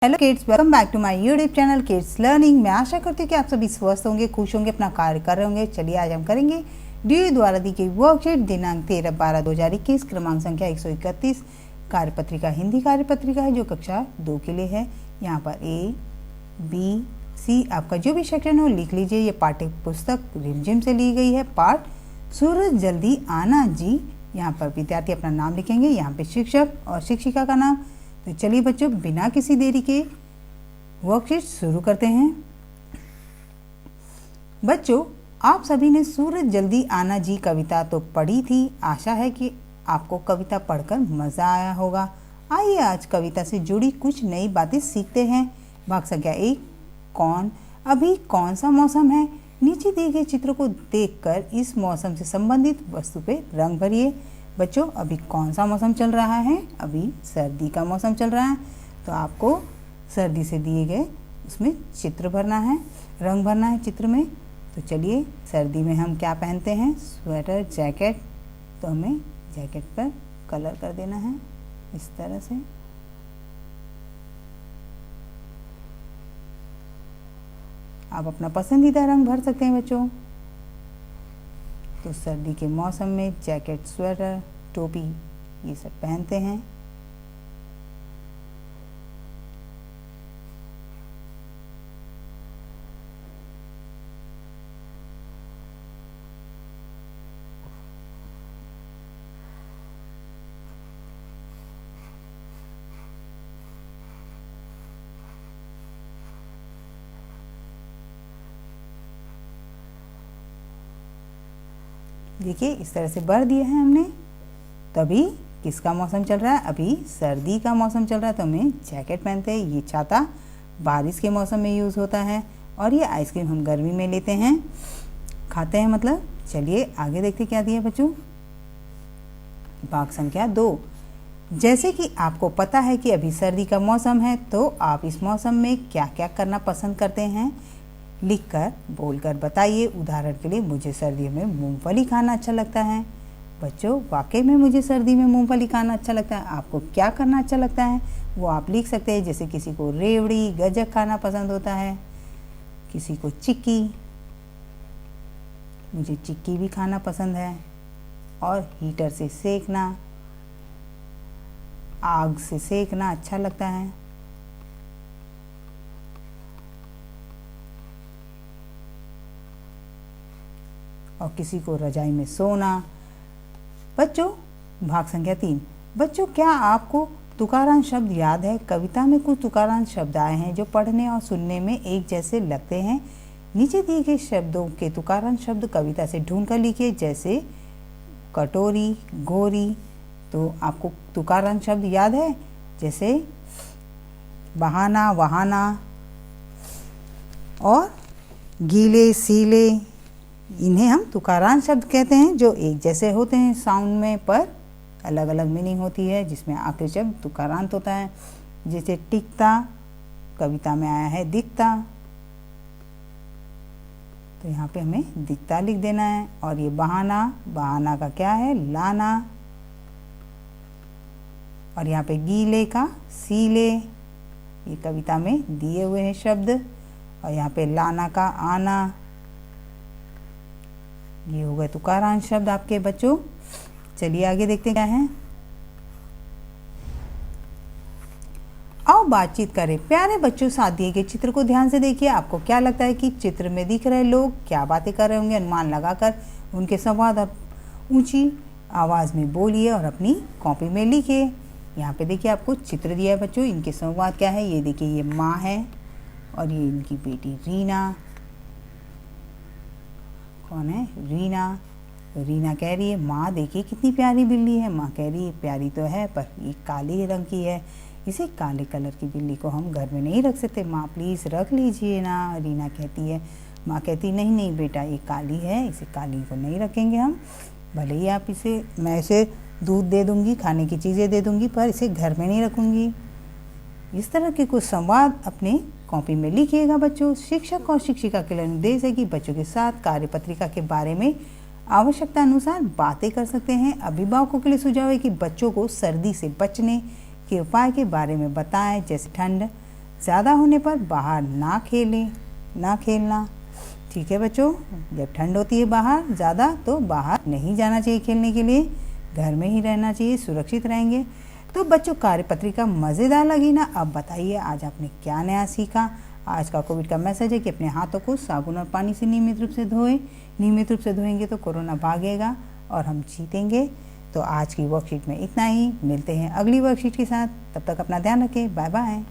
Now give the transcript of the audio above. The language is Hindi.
Hello kids, welcome back to my YouTube channel kids learning. मैं आशा करती हूँ कि आप सभी स्वस्थ होंगे, खुश होंगे, अपना कार्य कर रहे होंगे। चलिए आज हम करेंगे डी द्वारा दी गई वर्कशीट दिनांक 13/12/2021 क्रमांक संख्या 131 कार्यपत्रिका हिंदी कार्यपत्रिका है जो कक्षा 2 के लिए है। यहाँ पर ए बी सी आपका जो भी सेक्शन हो लिख लीजिए। ये पाठ्य पुस्तक रिमझिम से ली गई है। पाठ सूरज जल्दी आना जी। यहाँ पर विद्यार्थी अपना नाम लिखेंगे, यहाँ पे शिक्षक और शिक्षिका का नाम। तो चलिए बच्चों, बिना किसी देरी के वर्कशीट शुरू करते हैं। बच्चों, आप सभी ने सूरज जल्दी आना जी कविता तो पढ़ी थी। आशा है कि आपको कविता पढ़कर मज़ा आया होगा। आइए आज कविता से जुड़ी कुछ नई बातें सीखते हैं। भाग संख्या 1, अभी कौन सा मौसम है। नीचे दिए गए चित्र को देखकर इस मौसम से संबंधित वस्तु पे रंग भरिए। बच्चों, अभी कौन सा मौसम चल रहा है? अभी सर्दी का मौसम चल रहा है। तो आपको सर्दी से दिए गए उसमें चित्र भरना है, रंग भरना है चित्र में। तो चलिए, सर्दी में हम क्या पहनते हैं? Sweater, jacket. तो हमें जैकेट पर कलर कर देना है इस तरह से। आप अपना पसंदीदा रंग भर सकते हैं बच्चों। तो सर्दी के मौसम में जैकेट, स्वेटर, टोपी ये सब पहनते हैं। देखिए, इस तरह से भर दिए हैं हमने। तभी किसका मौसम चल रहा है? अभी सर्दी का मौसम चल रहा है तो हमें जैकेट पहनते हैं। ये छाता बारिश के मौसम में यूज़ होता है। और ये आइसक्रीम हम गर्मी में लेते हैं, खाते हैं मतलब। चलिए आगे देखते क्या दिया बच्चों। भाग संख्या 2, जैसे कि आपको पता है कि अभी सर्दी का मौसम है तो आप इस मौसम में क्या क्या करना पसंद करते हैं लिखकर बोलकर बताइए। उदाहरण के लिए, मुझे सर्दियों में मूंगफली खाना अच्छा लगता है। बच्चों, वाकई में मुझे सर्दी में मूंगफली खाना अच्छा लगता है। आपको क्या करना अच्छा लगता है वो आप लिख सकते हैं। जैसे किसी को रेवड़ी, गज्जक खाना पसंद होता है, किसी को चिक्की। मुझे चिक्की भी खाना पसंद है। और हीटर से सेकना, आग से सेकना अच्छा लगता है। और किसी को रजाई में सोना। बच्चों, भाग संख्या 3, बच्चों क्या आपको तुकारांत शब्द याद है? कविता में कुछ तुकारांत शब्द आए हैं जो पढ़ने और सुनने में एक जैसे लगते हैं। नीचे दिए गए शब्दों के तुकारांत शब्द कविता से ढूंढ कर लिखिए। जैसे कटोरी, गोरी। तो आपको तुकारांत शब्द याद है? जैसे बहाना, वहाना और गीले, सीले। इन्हें हम तुकारांत शब्द कहते हैं जो एक जैसे होते हैं साउंड में, पर अलग अलग मीनिंग होती है, जिसमें आखिरी शब्द तुकारांत होता है। जैसे टिकता कविता में आया है दिखता। तो यहाँ पे हमें दिखता लिख देना है। और ये बहाना, बहाना का क्या है? लाना। और यहाँ पे गीले का सीले, ये कविता में दिए हुए हैं शब्द। और यहाँ पे लाना का आना। ये हो गए तुकारांत शब्द आपके बच्चों। चलिए आगे देखते क्या है। आओ बातचीत करें। प्यारे बच्चों, साथ दिए गए चित्र को ध्यान से देखिए। आपको क्या लगता है कि चित्र में दिख रहे लोग क्या बातें कर रहे होंगे? अनुमान लगाकर उनके संवाद आप ऊंची आवाज़ में बोलिए और अपनी कॉपी में लिखिए। यहाँ पे देखिए आपको चित्र दिया है बच्चों। इनके संवाद क्या है? ये देखिए, ये माँ है और ये इनकी बेटी रीना। कौन है? रीना। रीना कह रही है, माँ देखिए कितनी प्यारी बिल्ली है। माँ कह रही है, प्यारी तो है पर ये काले रंग की है, इसे काले कलर की बिल्ली को हम घर में नहीं रख सकते। माँ प्लीज़ रख लीजिए ना। रीना कहती है। माँ कहती नहीं नहीं बेटा, ये काली है, इसे काली को नहीं रखेंगे हम। भले ही आप इसे, मैं इसे दूध दे दूँगी, खाने की चीज़ें दे दूँगी, पर इसे घर में नहीं रखूँगी। इस तरह के कुछ संवाद अपने कॉपी में लिखिएगा बच्चों। शिक्षक और शिक्षिका के लिए निर्देश है कि बच्चों के साथ कार्यपत्रिका के बारे में आवश्यकता अनुसार बातें कर सकते हैं। अभिभावकों के लिए सुझाव है कि बच्चों को सर्दी से बचने के उपाय के बारे में बताएं, जैसे ठंड ज़्यादा होने पर बाहर ना खेलना। ठीक है बच्चों, जब ठंड होती है बाहर ज़्यादा तो बाहर नहीं जाना चाहिए खेलने के लिए, घर में ही रहना चाहिए, सुरक्षित रहेंगे। तो बच्चों कार्यपत्रिका मज़ेदार लगी ना? अब बताइए आज आपने क्या नया सीखा। आज का कोविड का मैसेज है कि अपने हाथों को साबुन और पानी से नियमित रूप से धोएं। नियमित रूप से धोएंगे तो कोरोना भागेगा और हम जीतेंगे। तो आज की वर्कशीट में इतना ही, मिलते हैं अगली वर्कशीट के साथ, तब तक अपना ध्यान रखें, बाय बाय।